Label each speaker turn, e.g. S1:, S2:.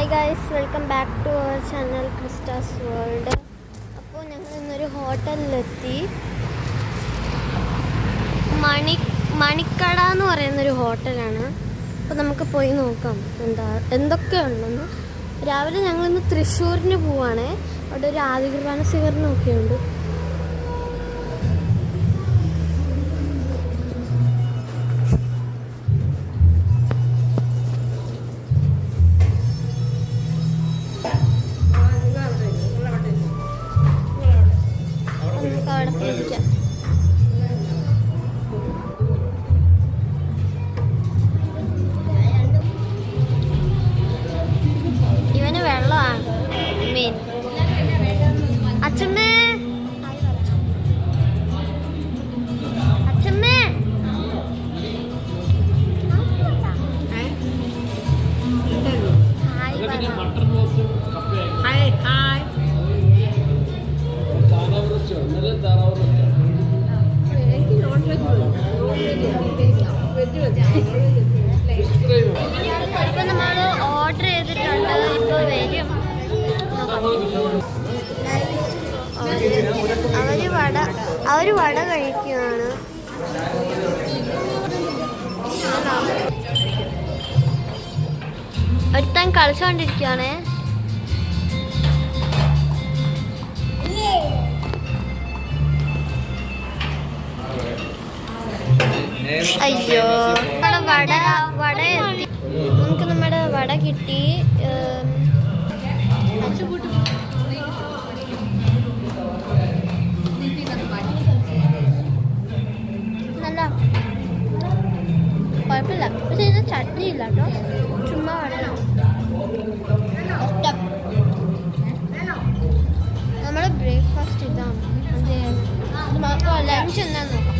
S1: Hi guys, welcome back to our channel Krista's world. അപ്പോൾ ഞങ്ങൾ ഇന്നൊരു ഹോട്ടലിലെത്തി. മണിക്കട എന്ന് പറയുന്നൊരു ഹോട്ടലാണ്. അപ്പോൾ നമുക്ക് പോയി നോക്കാം എന്തൊക്കെയുണ്ടെന്ന്. രാവിലെ ഞങ്ങളിന്ന് തൃശ്ശൂരിന് പോവാണ്. അവിടെ ഒരു ആദ്യ കുർബാന സ്വീകരണമൊക്കെ ഉണ്ട്. ഇവന് വെള്ളമാണ് മെയിൻ. അച്ഛമ്മേ അച്ഛമ്മേ ഇപ്പൊ നമ്മൾ ഓർഡർ ചെയ്തിട്ടുണ്ട്. ഇപ്പൊ വരും. അവര് വട കഴിക്കുകയാണ്. ഒരുത്താൻ കളിച്ചോണ്ടിരിക്കുകയാണേ. അയ്യോ, വട എത്തി. നമുക്ക് നമ്മുടെ വട കിട്ടി. നല്ല കുഴപ്പമില്ല. പക്ഷെ ഇതിന് ചട്നി ഇല്ല കേട്ടോ, ചുമ്മാ വടയാണ്. നമ്മുടെ ബ്രേക്ക്ഫാസ്റ്റ് ഇതാണ്. ലഞ്ച് എന്താന്ന് നോക്കാം.